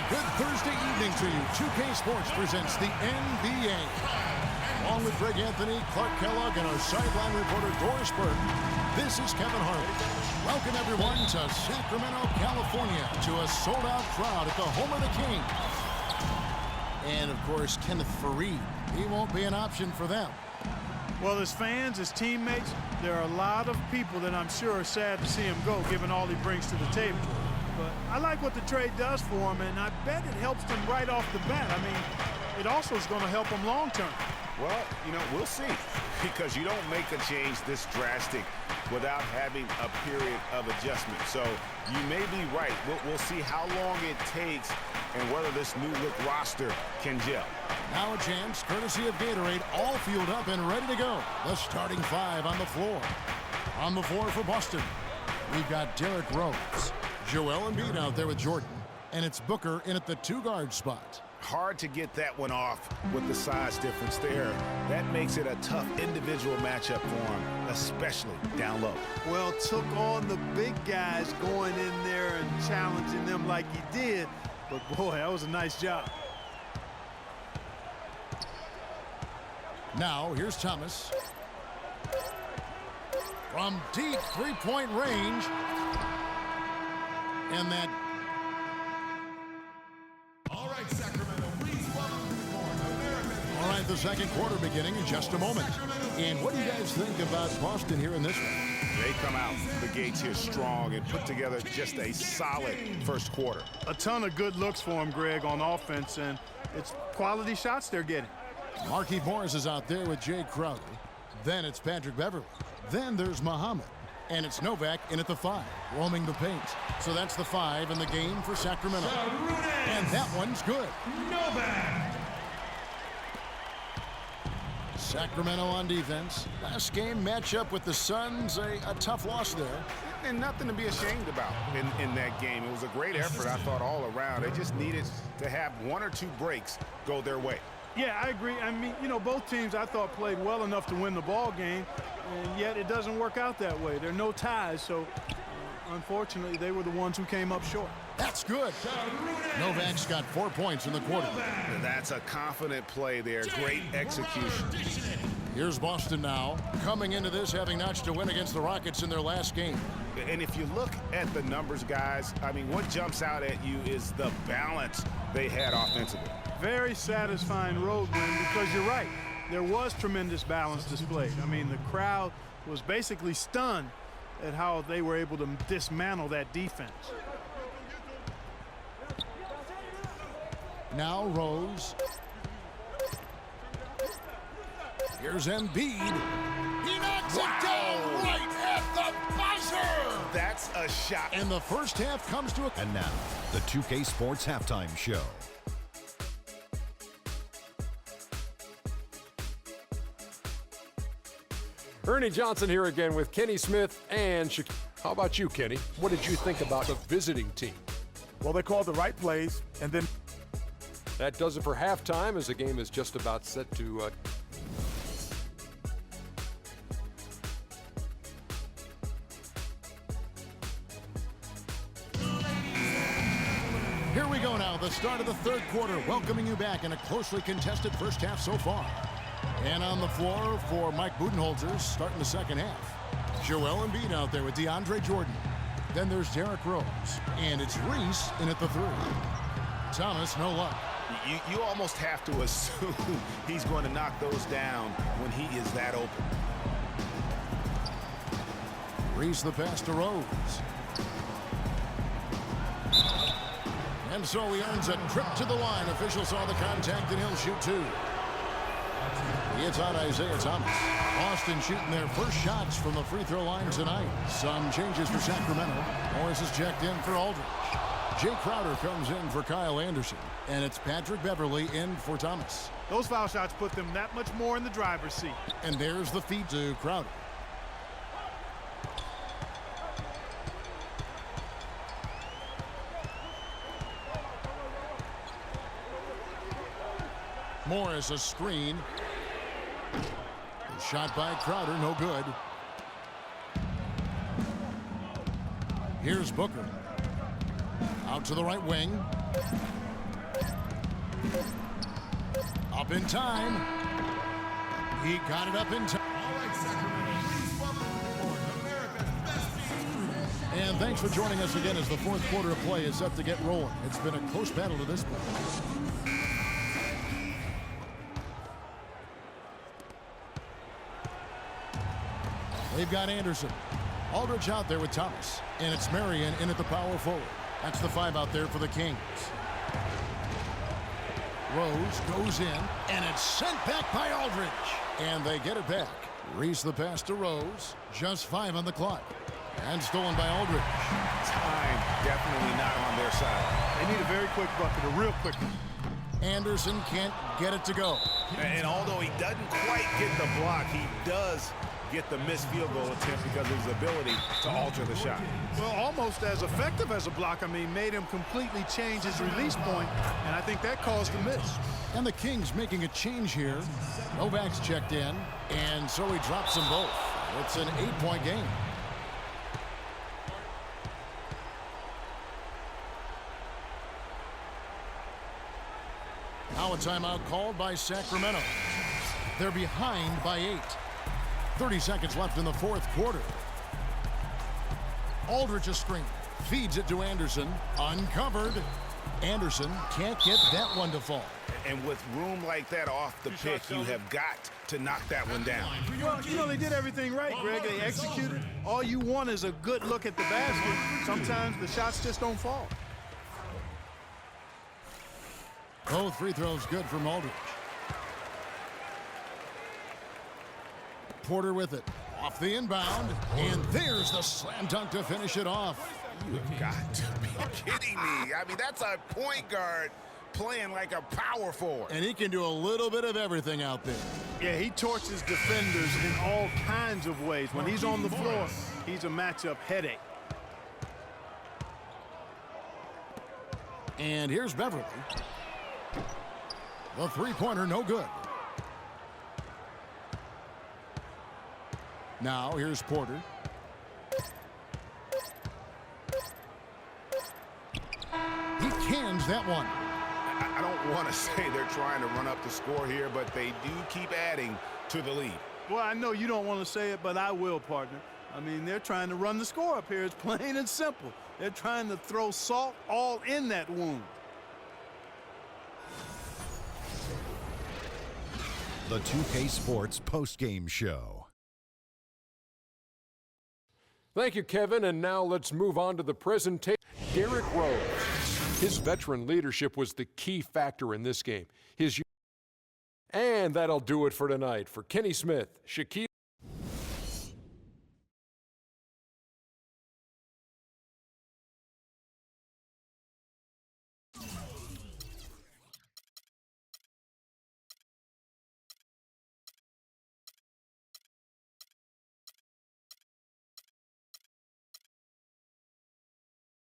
good Thursday evening to you. 2K Sports presents the NBA. Along with Greg Anthony, Clark Kellogg, and our sideline reporter Doris Burke, this is Kevin Harlan. Welcome everyone to Sacramento, California, to a sold-out crowd at the home of the Kings. And of course, Kenneth Faried. He won't be an option for them. Well, as fans, as teammates, there are a lot of people that I'm sure are sad to see him go, given all he brings to the table. But I like what the trade does for him, and I bet it helps them right off the bat. I mean, it also is going to help them long term. Well, we'll see, because you don't make a change this drastic without having a period of adjustment. So you may be right. We'll see how long it takes and whether this new look roster can gel. Now a chance, courtesy of Gatorade, all fueled up and ready to go. The starting five on the floor. On the floor for Boston, we've got Derrick Rose, Joel Embiid out there with Jordan, and it's Booker in at the two-guard spot. Hard to get that one off with the size difference there. That makes it a tough individual matchup for him, especially down low. Well, took on the big guys going in there and challenging them like he did. But, boy, that was a nice job. Now, here's Thomas. From deep three-point range. And that... All right, Sacramento, please welcome to the court, American. All right, the second quarter beginning in just a moment. And what do you guys think about Boston here in this one? They come out the gates here strong and put together just a solid first quarter. A ton of good looks for him, Greg, on offense, and it's quality shots they're getting. Markieff Morris is out there with Jay Crowder. Then it's Patrick Beverley. Then there's Muhammad. And it's Novak in at the 5, roaming the paint. So that's the 5 in the game for Sacramento. And that one's good. Novak. Sacramento on defense. Last game matchup with the Suns, a tough loss there. And nothing to be ashamed about in that game. It was a great effort, I thought, all around. They just needed to have one or two breaks go their way. Yeah, I agree. I mean, both teams I thought played well enough to win the ball game, and yet it doesn't work out that way. There are no ties, so unfortunately they were the ones who came up short. That's good. Novak's got 4 points in the quarter. And that's a confident play there. Great execution. Here's Boston now, coming into this having notched a win against the Rockets in their last game. And if you look at the numbers, guys, I mean, what jumps out at you is the balance they had offensively. Very satisfying road win, because you're right. There was tremendous balance displayed. I mean, the crowd was basically stunned at how they were able to dismantle that defense. Now Rose. Here's Embiid. He knocks it down right at the buzzer. That's a shot. And the first half comes to a... And now, the 2K Sports Halftime Show. Ernie Johnson here again with Kenny Smith and Shaquille. How about you, Kenny? What did you think about the visiting team? Well, they called the right plays, and then... That does it for halftime as the game is just about set to... Here we go now, the start of the third quarter, welcoming you back in a closely contested first half so far. And on the floor for Mike Budenholzer, starting the second half. Joel Embiid out there with DeAndre Jordan. Then there's Derrick Rose, and it's Reese in at the 3. Thomas, no luck. You almost have to assume he's going to knock those down when he is that open. Reese the pass to Rose. And so he earns a trip to the line. Officials saw the contact, and he'll shoot 2. It's on Isaiah Thomas. Boston shooting their first shots from the free throw line tonight. Some changes for Sacramento. Morris is checked in for Aldridge. Jay Crowder comes in for Kyle Anderson. And it's Patrick Beverley in for Thomas. Those foul shots put them that much more in the driver's seat. And there's the feed to Crowder. Morris a screen. Shot by Crowder, no good. Here's Booker. Out to the right wing. Up in time. He got it up in time. All right, Sacramento, please welcome North America's best team. And thanks for joining us again as the fourth quarter of play is set to get rolling. It's been a close battle to this point. They've got Anderson. Aldridge out there with Thomas. And it's Marion in at the power forward. That's the 5 out there for the Kings. Rose goes in, and it's sent back by Aldridge. And they get it back. Reese the pass to Rose. Just 5 on the clock. And stolen by Aldridge. Time definitely not on their side. They need a very quick bucket, a real quick one. Anderson can't get it to go. And although he doesn't quite get the block, he does get the missed field goal attempt because of his ability to alter the shot. Well, almost as effective as a block. I mean, made him completely change his release point, and I think that caused the miss. And the Kings making a change here. Novak's checked in, and so he drops them both. It's an 8-point game. Now a timeout called by Sacramento. They're behind by 8. 30 seconds left in the fourth quarter. Aldridge a screen. Feeds it to Anderson. Uncovered. Anderson can't get that one to fall. And with room like that off the pick, you have got to knock that one down. Well, you know, they did everything right, Greg. They executed. All you want is a good look at the basket. Sometimes the shots just don't fall. Both free throws good from Aldridge. Porter with it. Off the inbound. And there's the slam dunk to finish it off. You have got to be kidding me. I mean, that's a point guard playing like a power forward. And he can do a little bit of everything out there. Yeah, he torches defenders in all kinds of ways. When he's on the floor, he's a matchup headache. And here's Beverly. The three-pointer, no good. Now here's Porter. He cans that one. I don't want to say they're trying to run up the score here, but they do keep adding to the lead. Well, I know you don't want to say it, but I will, partner. I mean, they're trying to run the score up here. It's plain and simple. They're trying to throw salt all in that wound. The 2K Sports postgame show. Thank you, Kevin. And now let's move on to the presentation. Derrick Rose. His veteran leadership was the key factor in this game. And that'll do it for tonight. For Kenny Smith, Shaquille